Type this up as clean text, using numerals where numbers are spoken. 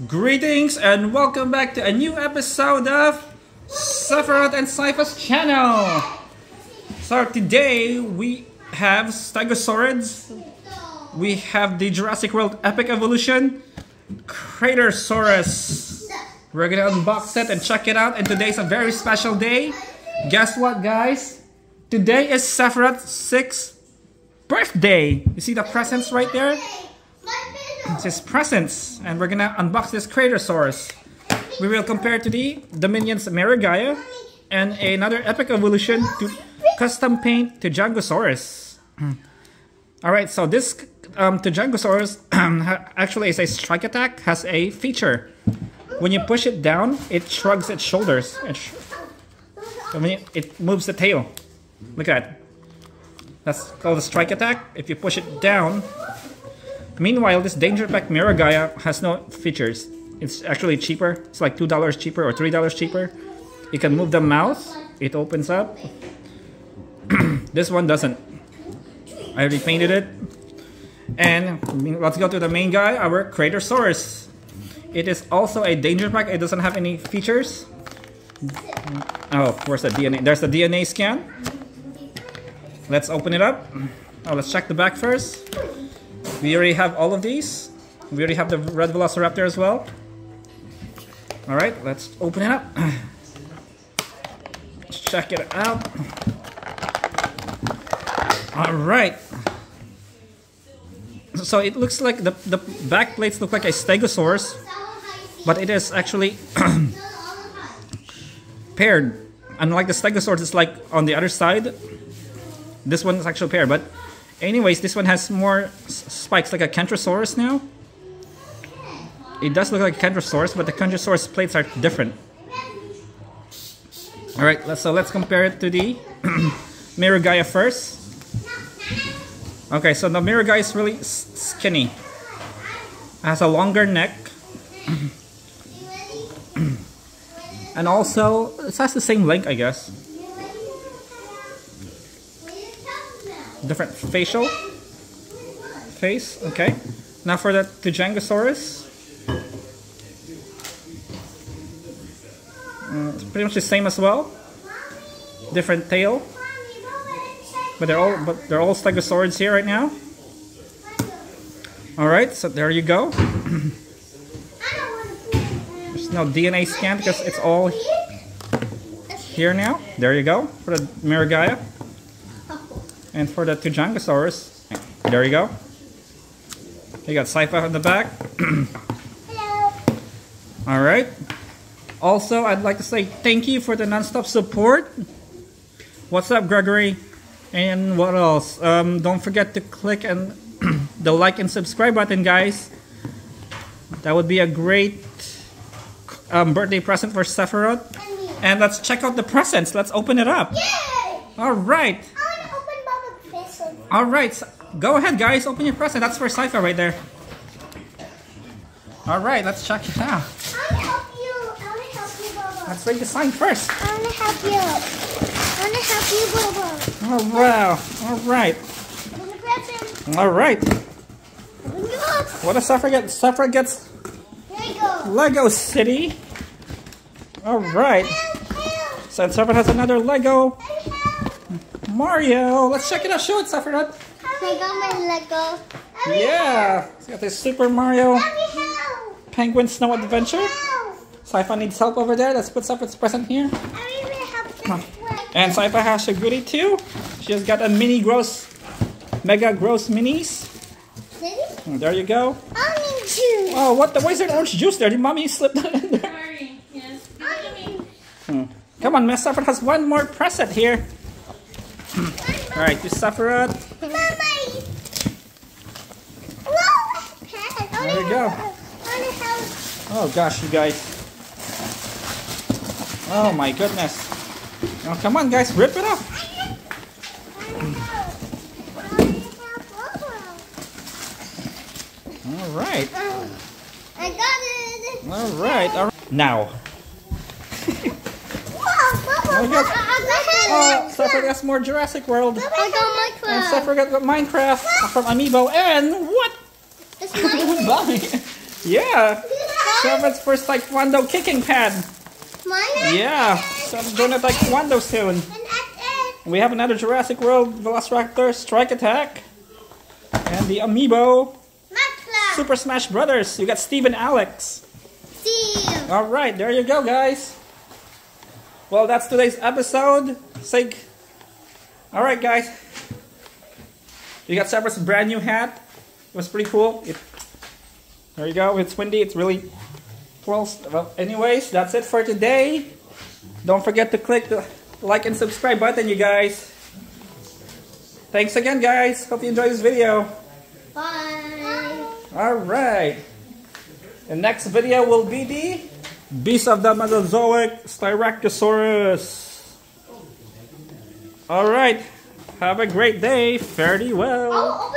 Greetings and welcome back to a new episode of Sephiroth and Sypha's channel. So today we have Stegosaurids, we have the Jurassic World Epic Evolution, CRATEROSAURus. We're gonna unbox it and check it out, and today's a very special day. Guess what, guys? Today is Sephiroth's 6th birthday. You see the presents right there? It's his presents, and we're gonna unbox this CRATEROSAURus. We will compare to the Dominion's Miragaia and another Epic Evolution to custom paint Tuojiangosaurus. Alright, so this Tuojiangosaurus actually is a strike attack, has a feature. When you push it down, it shrugs its shoulders. It moves the tail. Look at that. That's called a strike attack. If you push it down. Meanwhile, this Danger Pack Miragaia has no features. It's actually cheaper. It's like $2 cheaper or $3 cheaper. You can move the mouth. It opens up. This one doesn't. I already painted it. And let's go to the main guy, our CRATEROSAURus. It is also a Danger Pack. It doesn't have any features. Oh, where's the DNA? There's the DNA scan. Let's open it up. Oh, let's check the back first. We already have all of these. We already have the red Velociraptor as well. Alright, let's open it up. Let's check it out. Alright. So it looks like the back plates look like a Stegosaurus, but it is actually paired. Unlike the Stegosaurus, it's like on the other side. This one is actually paired, but anyways, this one has more spikes like a Kentrosaurus now. It does look like a Kentrosaurus, but the Kentrosaurus plates are different. Alright, let's compare it to the Miragaia first. Okay, so the Miragaia is really skinny. It has a longer neck. And also, it has the same length, I guess. Different face, okay. Now for the Tuojiangosaurus. It's pretty much the same as well. Different tail. But they're all Stegosaurids here right now. Alright, so there you go. There's no DNA scan because it's all here now. There you go for the Miragaia. And for the Tuojiangosaurus, there you go. You got Sypha on the back. Hello. Alright. Also, I'd like to say thank you for the non-stop support. What's up, Gregory? And what else? Don't forget to click and the like and subscribe button, guys. That would be a great birthday present for Sephiroth. And let's check out the presents. Let's open it up. Yay! Alright. Alright, so go ahead, guys. Open your present. That's for Sypha right there. Alright, let's check it out. I want to help you. I want to help you, Bobo. Let's read the sign first. I want to help you. I want to help you, Bobo. Oh, wow. Alright. Open the present. Alright. Open your box. What does Sephiroth get? Sephiroth gets Lego. Lego City. Alright. So Sephiroth has another Lego. Mario. Let's check it out. Show it, Sephiroth. I got my Lego. Yeah. It's got this Super Mario Penguin Snow Adventure. Sypha needs help over there. Let's put Sephiroth's present here. And Sypha has a goodie too. She has got a mini gross, mega gross minis. There you go. Orange juice. Oh, what the? Why is there orange juice there? Did mommy slip that in there? Sorry, yes. Come on, Miss Sephiroth has one more present here. Alright, you Sephiroth. There you go. Oh gosh, you guys. Oh my goodness. Oh, come on, guys, rip it up. Alright. I got it. Alright. Now. I got Oh, Sephiroth has more Jurassic World. I got And Minecraft. Sephiroth got Minecraft from Amiibo. And what? It's mine. Mommy. Yeah. Sephiroth's first Taekwondo kicking pad. Mine? Yeah, Sephiroth's doing a Taekwondo soon. And that's it. We have another Jurassic World Velociraptor Strike Attack. And the Amiibo. Maxla. Super Smash Brothers. You got Steve and Alex. Steve. Alright, there you go, guys. Well, that's today's episode. Alright, guys. You got Sephiroth's brand new hat. It was pretty cool. There you go. It's windy. It's really... Well, anyways, that's it for today. Don't forget to click the like and subscribe button, you guys. Thanks again, guys. Hope you enjoyed this video. Bye. Alright. The next video will be the Beast of the Mesozoic Styracosaurus. Alright. Have a great day. Fare thee well.